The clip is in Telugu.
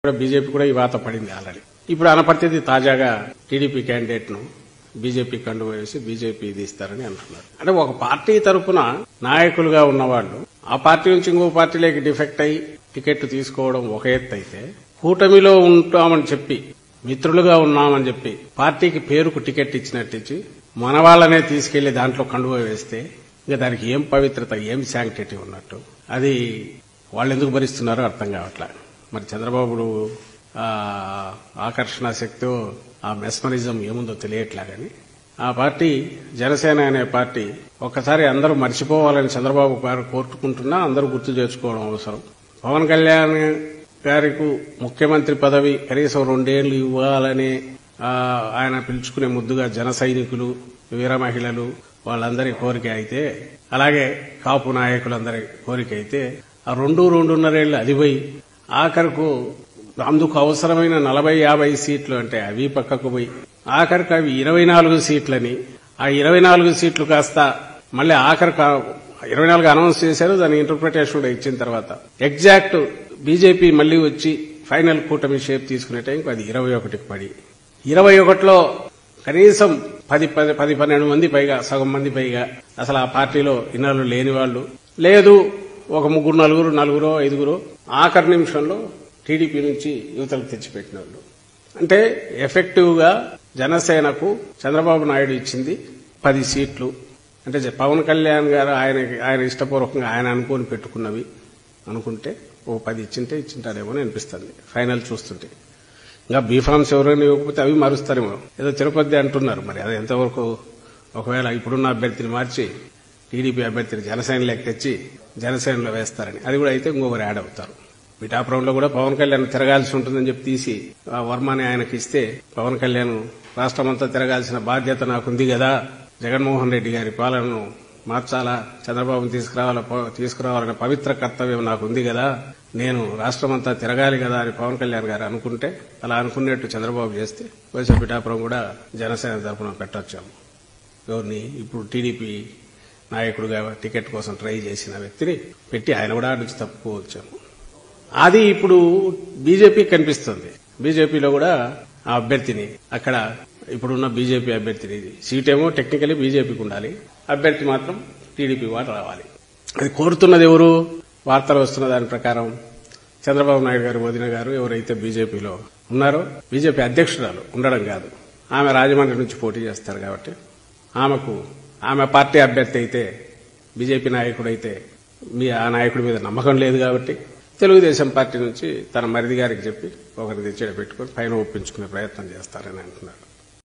బీజేపీ కూడా ఈ వాత పడింది ఆల్రెడీ. ఇప్పుడు అనపర్తిది తాజాగా టీడీపీ క్యాండిడేట్ ను బీజేపీ కండు వేసి బీజేపీ ఇది ఇస్తారని అంటున్నారు. అంటే ఒక పార్టీ తరఫున నాయకులుగా ఉన్నవాళ్లు ఆ పార్టీ నుంచి ఇంకో పార్టీలోకి డిఫెక్ట్ అయ్యి టికెట్ తీసుకోవడం ఒక ఎత్తు అయితే, కూటమిలో ఉంటామని చెప్పి మిత్రులుగా ఉన్నామని చెప్పి పార్టీకి పేరుకు టికెట్ ఇచ్చినట్టించి మన వాళ్లనే తీసుకెళ్లి దాంట్లో కండువ వేస్తే ఇంకా దానికి ఏం పవిత్రత, ఏం శాంక్టిటీ ఉన్నట్టు, అది వాళ్ళు ఎందుకు భరిస్తున్నారో అర్థం కావట్లా. మరి చంద్రబాబు ఆకర్షణ శక్తి, ఆ మెస్మరిజం ఏముందో తెలియట్లా గాని ఆ పార్టీ జనసేన అనే పార్టీ ఒక్కసారి అందరూ మర్చిపోవాలని చంద్రబాబు గారు కోరుకుంటున్నా అందరూ గుర్తు చేసుకోవడం అవసరం. పవన్ కళ్యాణ్ గారికి ముఖ్యమంత్రి పదవి కనీసం 2 ఏళ్లు ఇవ్వాలని ఆయన పిలుచుకునే ముద్దుగా జన సైనికులు, వీర మహిళలు వాళ్ళందరి కోరిక అయితే, అలాగే కాపు నాయకులందరి కోరిక అయితే, ఆ 2-2.5 ఏళ్లు అది పోయి ఆఖరుకు అందుకు అవసరమైన 40-50 సీట్లు అంటే అవి పక్కకు పోయి ఆఖరికి అవి 24 సీట్లని, ఆ 24 సీట్లు కాస్త మళ్ళీ ఆఖరికి 24 అనౌన్స్ చేశారు. దాని ఇంటర్ప్రిటేషన్ కూడా ఇచ్చిన తర్వాత ఎగ్జాక్ట్ బీజేపీ మళ్లీ వచ్చి ఫైనల్ కూటమి షేప్ తీసుకునే టైంకి అది 21కి పడి, 21లో కనీసం 10-12 మంది పైగా, సగం మంది పైగా అసలు ఆ పార్టీలో ఇన్నాళ్ళు లేని వాళ్ళు లేదు, ఒక 3-4-5 ఆఖరి నిమిషంలో టీడీపీ నుంచి యువతలకు తెచ్చిపెట్టిన వాళ్ళు. అంటే ఎఫెక్టివ్ గా జనసేనకు చంద్రబాబు నాయుడు ఇచ్చింది 10 సీట్లు. అంటే పవన్ కళ్యాణ్ గారు ఆయన ఇష్టపూర్వకంగా ఆయన అనుకోని పెట్టుకున్నవి అనుకుంటే ఓ 10 ఇచ్చింటాడేమో అనిపిస్తుంది ఫైనల్ చూస్తుంటే. ఇంకా బీఫామ్స్ ఎవరైనా ఇవ్వకపోతే అవి మారుస్తారేమో. ఏదో తిరుపతి అంటున్నారు, మరి అది ఎంతవరకు, ఒకవేళ ఇప్పుడున్న అభ్యర్థిని మార్చి టీడీపీ అభ్యర్థిని జనసేనలోకి తెచ్చి జనసేనలో వేస్తారని, అది కూడా అయితే ఇంకొకరు యాడ్ అవుతారు. పిఠాపురంలో కూడా పవన్ కళ్యాణ్ తిరగాల్సి ఉంటుందని చెప్పి తీసి వర్మని ఆయనకి ఇస్తే, పవన్ కళ్యాణ్ రాష్ట్రమంతా తిరగాల్సిన బాధ్యత నాకుంది కదా, జగన్మోహన్ రెడ్డి గారి పాలనను మార్చాలా, చంద్రబాబును తీసుకురావాలనే పవిత్ర కర్తవ్యం నాకుంది కదా, నేను రాష్ట్రమంతా తిరగాలి కదా అని పవన్ కళ్యాణ్ గారు అనుకుంటే, అలా అనుకున్నట్టు చంద్రబాబు చేస్తే వైఎస్ఆర్ పిఠాపురం కూడా జనసేన తరఫున పెట్టొచ్చాము. ఎవరిని ఇప్పుడు టీడీపీ నాయకుడిగా టికెట్ కోసం ట్రై చేసిన వ్యక్తిని పెట్టి ఆయన కూడా నుంచి తప్పుకోవచ్చాము. అది ఇప్పుడు బీజేపీ కనిపిస్తుంది. బీజేపీలో కూడా ఆ అభ్యర్థిని అక్కడ ఇప్పుడున్న బీజేపీ అభ్యర్థిని, సీటేమో టెక్నికలీ బీజేపీకి ఉండాలి, అభ్యర్థి మాత్రం టీడీపీ వాడు రావాలి. అది కోరుతున్నది ఎవరు? వార్తలు వస్తున్న దాని ప్రకారం చంద్రబాబు నాయుడు గారు, వదిన గారు ఎవరైతే బీజేపీలో ఉన్నారో, బీజేపీ అధ్యక్షురాలు ఉండడం కాదు, ఆమె రాజమండ్రి నుంచి పోటీ చేస్తారు కాబట్టి ఆమె పార్టీ అభ్యర్థి అయితే, బీజేపీ నాయకుడైతే ఆ నాయకుడి మీద నమ్మకం లేదు కాబట్టి తెలుగుదేశం పార్టీ నుంచి తన మరిది గారికి చెప్పి ఒకరిని తెచ్చేట పెట్టుకుని పైన ఒప్పించుకునే ప్రయత్నం చేస్తారని అంటున్నారు.